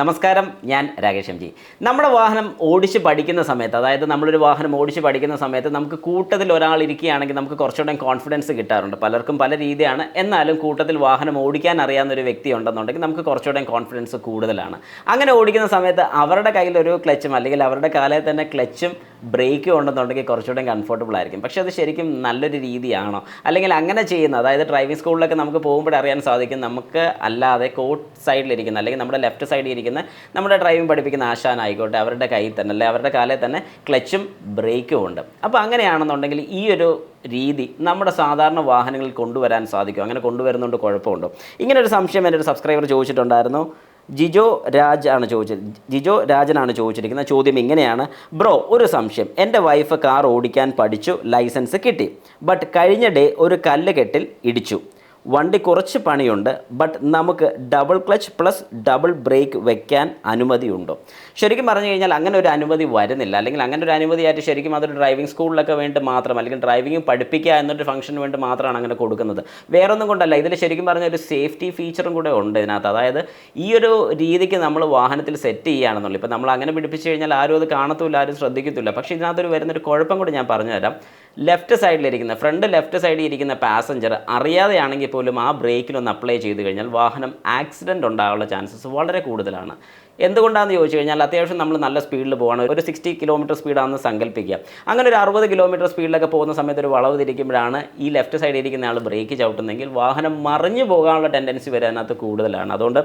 നമസ്കാരം, ഞാൻ Rakesh M G. നമ്മുടെ വാഹനം ഓടിച്ച് പഠിക്കുന്ന സമയത്ത്, അതായത് നമ്മളൊരു വാഹനം ഓടിച്ച് പഠിക്കുന്ന സമയത്ത് നമുക്ക് കൂട്ടത്തിൽ ഒരാൾ ഇരിക്കുകയാണെങ്കിൽ നമുക്ക് കുറച്ചുകൂടെ കോൺഫിഡൻസ് കിട്ടാറുണ്ട്. പലർക്കും പല രീതിയാണ്. എന്നാലും കൂട്ടത്തിൽ വാഹനം ഓടിക്കാൻ അറിയാവുന്ന ഒരു വ്യക്തി ഉണ്ടെന്നുണ്ടെങ്കിൽ നമുക്ക് കുറച്ചുകൂടെ കോൺഫിഡൻസ് കൂടുതലാണ്. അങ്ങനെ ഓടിക്കുന്ന സമയത്ത് അവരുടെ കയ്യിലൊരു ക്ലച്ചും അല്ലെങ്കിൽ അവരുടെ കാലയിൽ തന്നെ ക്ലച്ചും ബ്രേക്കും ഉണ്ടെന്നുണ്ടെങ്കിൽ കുറച്ചുകൂടെ കംഫർട്ടബിൾ ആയിരിക്കും. പക്ഷേ അത് ശരിക്കും നല്ലൊരു രീതിയാണോ? അല്ലെങ്കിൽ അങ്ങനെ ചെയ്യുന്ന, അതായത് ഡ്രൈവിംഗ് സ്കൂളിലൊക്കെ നമുക്ക് പോകുമ്പോൾ അറിയാൻ സാധിക്കും, നമുക്ക് അല്ലാതെ കോട്ട് സൈഡിലിരിക്കുന്ന അല്ലെങ്കിൽ നമ്മുടെ ലെഫ്റ്റ് സൈഡിൽ നമ്മുടെ ഡ്രൈവിംഗ് പഠിപ്പിക്കുന്ന ആശാനായിക്കോട്ടെ, അവരുടെ കയ്യിൽ തന്നെ അല്ലെ അവരുടെ കാലിൽ തന്നെ ക്ലച്ചും ബ്രേക്കും ഉണ്ട്. അപ്പോൾ അങ്ങനെയാണെന്നുണ്ടെങ്കിൽ ഈ ഒരു രീതി നമ്മുടെ സാധാരണ വാഹനങ്ങളിൽ കൊണ്ടുവരാൻ സാധിക്കും. അങ്ങനെ കൊണ്ടുവരുന്നതുകൊണ്ട് കുഴപ്പമുണ്ടോ? ഇങ്ങനൊരു സംശയം എൻ്റെ ഒരു സബ്സ്ക്രൈബർ ചോദിച്ചിട്ടുണ്ടായിരുന്നു. ജിജോ രാജനാണ് ചോദിച്ചിരിക്കുന്ന ചോദ്യം ഇങ്ങനെയാണ്: ബ്രോ, ഒരു സംശയം. എൻ്റെ വൈഫ് കാർ ഓടിക്കാൻ പഠിച്ചു, ലൈസൻസ് കിട്ടി. ബട്ട് കഴിഞ്ഞ ഡേ ഒരു കല്ല് കെട്ടിൽ ഇടിച്ചു. വണ്ടി കുറച്ച് പണിയുണ്ട്, ബട്ട് നമുക്ക് double clutch plus double brake വെക്കാൻ അനുമതിയുണ്ടോ? ശരിക്കും പറഞ്ഞു കഴിഞ്ഞാൽ അങ്ങനെ ഒരു അനുമതി വരുന്നില്ല. അല്ലെങ്കിൽ അങ്ങനെ ഒരു അനുമതിയായിട്ട് ശരിക്കും അതൊരു ഡ്രൈവിംഗ് സ്കൂളിലൊക്കെ വേണ്ടി മാത്രം, അല്ലെങ്കിൽ ഡ്രൈവിംഗ് പഠിപ്പിക്കുക എന്നൊരു ഫംഗ്ഷന് വേണ്ടി മാത്രമാണ് അങ്ങനെ കൊടുക്കുന്നത്. വേറൊന്നും കൊണ്ടല്ല. ഇതിൽ ശരിക്കും പറഞ്ഞ ഒരു സേഫ്റ്റി ഫീച്ചറും കൂടെ ഉണ്ട് ഇതിനകത്ത്. അതായത് ഈ ഒരു രീതിക്ക് നമ്മൾ വാഹനത്തിൽ സെറ്റ് ചെയ്യുകയാണെന്നുള്ളൂ. ഇപ്പോൾ നമ്മൾ അങ്ങനെ പിടിപ്പിച്ച് കഴിഞ്ഞാൽ ആരും അത് കാണത്തില്ല, ആരും ശ്രദ്ധിക്കത്തില്ല. പക്ഷേ ഇതിനകത്തൊരു വരുന്നൊരു കുഴപ്പം കൂടി ഞാൻ പറഞ്ഞുതരാം. ലെഫ്റ്റ് സൈഡിലിരിക്കുന്ന ഫ്രണ്ട് ലെഫ്റ്റ് സൈഡിൽ ഇരിക്കുന്ന പാസഞ്ചർ അറിയാതെയാണെങ്കിൽ പോലും ആ ബ്രേക്കിലൊന്ന് അപ്ലൈ ചെയ്ത് കഴിഞ്ഞാൽ വാഹനം ആക്സിഡൻറ്റ് ഉണ്ടാകാനുള്ള ചാൻസസ് വളരെ കൂടുതലാണ്. എന്തുകൊണ്ടാണെന്ന് ചോദിച്ചു കഴിഞ്ഞാൽ, അത്യാവശ്യം നമ്മൾ നല്ല സ്പീഡിൽ പോകണം. ഒരു 60 കിലോമീറ്റർ സ്പീഡാണെന്ന് സങ്കല്പിക്കുക. അങ്ങനെ ഒരു 60 കിലോമീറ്റർ സ്പീഡിലൊക്കെ പോകുന്ന സമയത്ത് ഒരു വളവ് തിരിക്കുമ്പോഴാണ് ഈ ലെഫ്റ്റ് സൈഡിൽ ഇരിക്കുന്ന ആൾ ബ്രേക്ക് ചവിട്ടുന്നെങ്കിൽ വാഹനം മറിഞ്ഞു പോകാനുള്ള ടെൻഡൻസി വരാനകത്ത് കൂടുതലാണ്. അതുകൊണ്ട്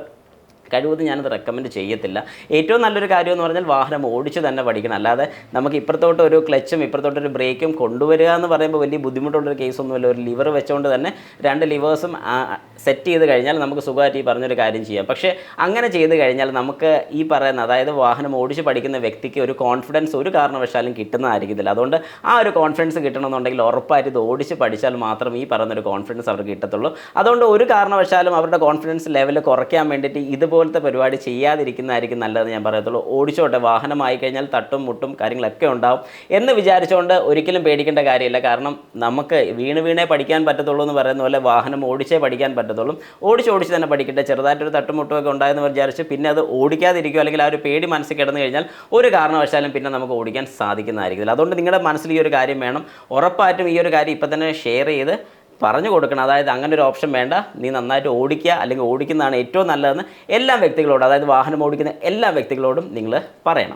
കഴിവതും ഞാനത് റെക്കമെൻഡ് ചെയ്യത്തില്ല. ഏറ്റവും നല്ലൊരു കാര്യം എന്ന് പറഞ്ഞാൽ വാഹനം ഓടിച്ച് തന്നെ പഠിക്കണം. അല്ലാതെ നമുക്ക് ഇപ്പുറത്തോട്ട് ഒരു ക്ലച്ചും ഇപ്പുറത്തോട്ടൊരു ബ്രേക്കും കൊണ്ടുവരിക എന്ന് പറയുമ്പോൾ വലിയ ബുദ്ധിമുട്ടുള്ളൊരു കേസൊന്നുമില്ല. ഒരു ലിവർ വെച്ചുകൊണ്ട് തന്നെ 2 ലിവേഴ്സും സെറ്റ് ചെയ്ത് കഴിഞ്ഞാൽ നമുക്ക് സുഖമായിട്ട് ഈ പറഞ്ഞൊരു കാര്യം ചെയ്യാം. പക്ഷേ അങ്ങനെ ചെയ്ത് കഴിഞ്ഞാൽ നമുക്ക് ഈ പറയുന്ന, അതായത് വാഹനം ഓടിച്ച് പഠിക്കുന്ന വ്യക്തിക്ക് ഒരു കോൺഫിഡൻസ് ഒരു കാരണവശാലും കിട്ടുന്നതായിരിക്കത്തില്ല. അതുകൊണ്ട് ആ ഒരു കോൺഫിഡൻസ് കിട്ടണമെന്നുണ്ടെങ്കിൽ ഉറപ്പായിട്ട് ഇത് ഓടിച്ച് പഠിച്ചാൽ മാത്രം ഈ പറയുന്നൊരു കോൺഫിഡൻസ് അവർക്ക് കിട്ടത്തുള്ളൂ. അതുകൊണ്ട് ഒരു കാരണവശാലും അവരുടെ കോൺഫിഡൻസ് ലെവൽ കുറയ്ക്കാൻ വേണ്ടിയിട്ട് ഇതുപോലത്തെ പരിപാടി ചെയ്യാതിരിക്കുന്നതായിരിക്കും നല്ലതെന്ന് ഞാൻ പറയത്തുള്ളൂ. ഓടിച്ചോട്ടെ, വാഹനമായി കഴിഞ്ഞാൽ തട്ടും മുട്ടും കാര്യങ്ങളൊക്കെ ഉണ്ടാവും എന്ന് വിചാരിച്ചുകൊണ്ട് ഒരിക്കലും പേടിക്കേണ്ട കാര്യമില്ല. കാരണം നമുക്ക് വീണേ പഠിക്കാൻ പറ്റത്തുള്ളൂ എന്ന് പറയുന്ന പോലെ വാഹനം ഓടിച്ചേ പഠിക്കാൻ പറ്റത്തുള്ളൂ. ഓടിച്ച് തന്നെ പഠിക്കട്ടെ. ചെറുതായിട്ടൊരു തട്ടുമുട്ടുമൊക്കെ ഉണ്ടായെന്ന് വിചാരിച്ച് പിന്നെ അത് ഓടിക്കാതിരിക്കുക, അല്ലെങ്കിൽ ആ ഒരു പേടി മനസ്സിൽ കിടന്നു കഴിഞ്ഞാൽ ഒരു കാരണവശാലും പിന്നെ നമുക്ക് ഓടിക്കാൻ സാധിക്കുന്നതായിരിക്കില്ല. അതുകൊണ്ട് നിങ്ങളുടെ മനസ്സിൽ ഈ ഒരു കാര്യം വേണം. ഉറപ്പായിട്ടും ഈ ഒരു കാര്യം ഇപ്പം തന്നെ ഷെയർ ചെയ്ത് പറഞ്ഞു കൊടുക്കണം. അതായത് അങ്ങനെ ഒരു ഓപ്ഷൻ വേണ്ട, നീ നന്നായിട്ട് ഓടിക്കുക, അല്ലെങ്കിൽ ഓടിക്കുന്നതാണ് ഏറ്റവും നല്ലതെന്ന് എല്ലാ വ്യക്തികളോടും, അതായത് വാഹനം ഓടിക്കുന്ന എല്ലാ വ്യക്തികളോടും നിങ്ങൾ പറയണം.